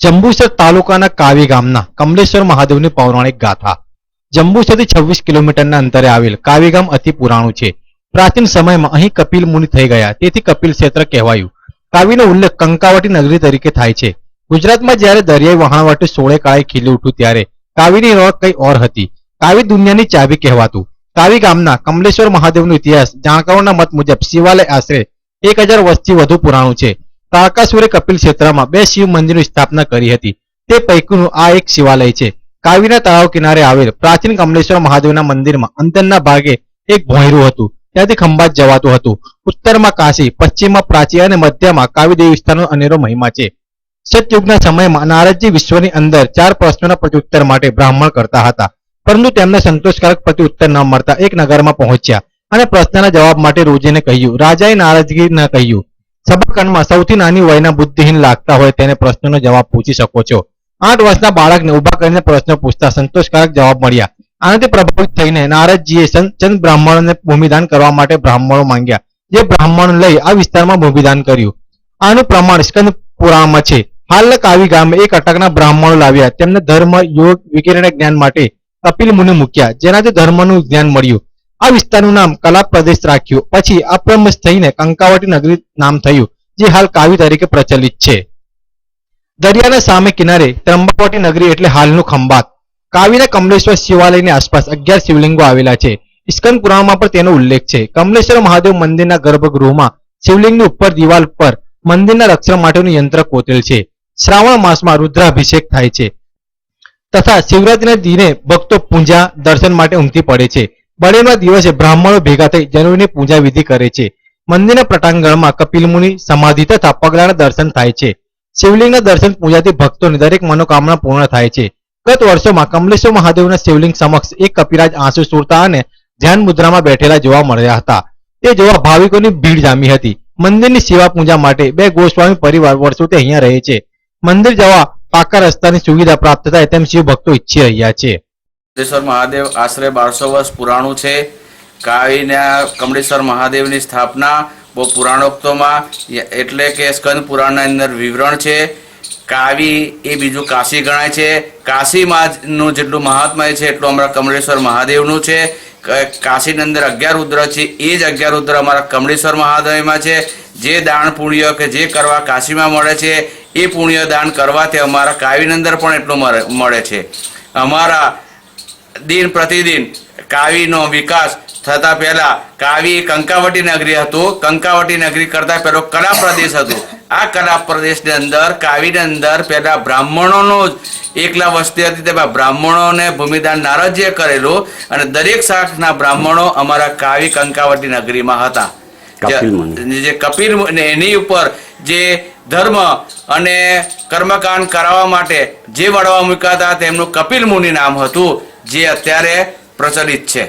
જંબુસર તાલુકાના કાવી ગામના કમલેશ્વર મહાદેવની પૌરાણિક ગાથા। જંબુસરથી 26 કિલોમીટરના અંતરે આવેલ કાવી ગામ અતિ પુરાણું છે। પ્રાચીન સમયમાં અહીં કપિલ મુનિ થઈ ગયા, તેથી કપિલ ક્ષેત્ર કહેવાયું। કાવીનો ઉલ્લેખ કંકાવટી નગરી તરીકે થાય છે। ગુજરાતમાં જ્યારે દરિયાઈ વહાણવટે 16 કાળે ખીલી ઉઠ્યું ત્યારે કાવીની ઓળખ કંઈ ઓર હતી। કાવી દુનિયાની ચાવી કહેવાતું કાવી ગામના કમલેશ્વર મહાદેવનો ઇતિહાસ જાણકારોના મત મુજબ શિવાલય આશરે 1000 વર્ષથી વધુ પુરાણું છે। તારકાસુરે કપિલ ક્ષેત્રમાં 2 શિવ મંદિરની સ્થાપના કરી હતી, તે પૈકીનું આ એક શિવાલય છે। કાવીના તળાવ કિનારે આવેલ પ્રાચીન કમલેશ્વર મહાદેવના મંદિરમાં અંદરના ભાગે એક ભોંયરું હતું, ત્યાંથી ખંભાત જવાતું હતું। ઉત્તરમાં કાશી, પશ્ચિમમાં પ્રાચી અને મધ્યમાં કાવી દેવી વિસ્તારનો અનેરો મહિમા છે। સતયુગના સમયમાં નારદજી વિશ્વની અંદર 4 પ્રશ્નોના પ્રત્યુત્તર માટે બ્રાહ્મણ કરતા હતા, પરંતુ તેમને સંતોષકારક પ્રત્યુત્તર ન મળતા એક નગરમાં પહોંચ્યા અને પ્રશ્નના જવાબ માટે રોજીને કહ્યું। રાજાએ નારાજગી ન કહ્યું, સભાખંડમાં સૌથી નાની વયના બુદ્ધિહીન લાગતા હોય તેને પ્રશ્નનો જવાબ પૂછી શકો છો। 8 વર્ષના બાળકને ઊભા કરીને પ્રશ્ન પૂછતા સંતોષકારક જવાબ મળ્યા। આનાથી પ્રભાવિત થઈને નારદજીએ ચંદ બ્રાહ્મણોને ભૂમિદાન કરવા માટે બ્રાહ્મણો માંગ્યા, જે બ્રાહ્મણો લઈ આ વિસ્તારમાં ભૂમિદાન કર્યું। આનું પ્રમાણ સ્કંદ પુરાણમાં છે। હાલના કાવી ગામે એક અટકના બ્રાહ્મણો લાવ્યા, તેમને ધર્મ, યોગ વગેરેના જ્ઞાન માટે કપિલ મુનિ મૂક્યા, જેનાથી ધર્મનું જ્ઞાન મળ્યું। આ વિસ્તારનું નામ કલા પ્રદેશ રાખ્યું। પછી અપ્રમસ્ત થઈને કંકાવટી નગરી નામ થયું, જે હાલ કાવી તરીકે પ્રચલિત છે। દરિયાના સામે કિનારે ત્રંબકવટી નગરી એટલે હાલનું ખંભાત। કાવીના કમલેશ્વર શિવાલયની આસપાસ 11 શિવલિંગો આવેલા છે। સ્કંદ પુરાણમાં પણ તેનો ઉલ્લેખ છે। કમલેશ્વર મહાદેવ મંદિરના ગર્ભગૃહમાં શિવલિંગની ઉપર દિવાલ પર મંદિરના રક્ષણ માટેનું યંત્ર કોતેલ છે। શ્રાવણ માસમાં રુદ્રાભિષેક થાય છે તથા શિવરાત્રિના દિને ભક્તો પૂજા દર્શન માટે ઉમટી પડે છે। બળેના દિવસે બ્રાહ્મણો ભેગા થઈ જનોની પૂજા વિધિ કરે છે। મંદિરના પટાંગણમાં કપિલ મુનિ સમાધિ તથા પગલાના દર્શન થાય છે। શિવલિંગના દર્શન પૂજાથી ભક્તોની દરેક મનોકામના પૂર્ણ થાય છે। ગત વર્ષોમાં કમલેશ્વર મહાદેવના શિવલિંગ સમક્ષ એક કપિરાજ આંસુ સુરતા અને ધ્યાન મુદ્રામાં બેઠેલા જોવા મળ્યા હતા। તે જોવા ભાવિકોની ભીડ જામી હતી। મંદિરની સેવા પૂજા માટે 2 ગોસ્વામી પરિવાર વર્ષોથી અહીંયા રહે છે। મંદિર જવા પાકા રસ્તાની સુવિધા પ્રાપ્ત થાય તેમ શિવ ભક્તો ઈચ્છી રહ્યા છે। કમલેશ્વર મહાદેવ આશરે 1200 વર્ષ પુરાણું છે। કાવીના કમલેશ્વર મહાદેવની સ્થાપના બહુ પુરાણોક્તોમાં એટલે કે સ્કંદ પુરાણના અંદર વિવરણ છે। કાવી એ બીજું કાશી ગણાય છે। કાશીમાંનું જેટલું મહાત્મય છે એટલું અમારા કમલેશ્વર મહાદેવનું છે। કાશીની અંદર 11 રુદ્ર છે, એ જ 11 રુદ્ર અમારા કમલેશ્વર મહાદેવમાં છે। જે દાન પુણ્ય કે જે કરવા કાશીમાં મળે છે એ પુણ્ય દાન કરવાથી અમારા કાવીની અંદર પણ એટલું મળે છે। અમારા દિન પ્રતિદિન કાવીનો વિકાસ થતા પહેલા કાવી કંકાવટી નગરી હતું। કંકાવટી નગરી કરતા પહેલો કલા પ્રદેશ હતું। આ કલા પ્રદેશની અંદર કાવીની અંદર પહેલા બ્રાહ્મણોનો જ એકલા વસ્તી હતી, તેમાં બ્રાહ્મણોને ભૂમિદાન નારદજીએ કરેલું અને દરેક શાખના બ્રાહ્મણો અમારા કાવી કંકાવટી નગરીમાં હતા। જે કપિલ એની ઉપર જે ધર્મ અને કર્મકાંડ કરાવવા માટે જે વડવા મૂક્યા હતા તેમનું કપિલ મુનિ નામ હતું, જે અત્યારે પ્રચલિત છે।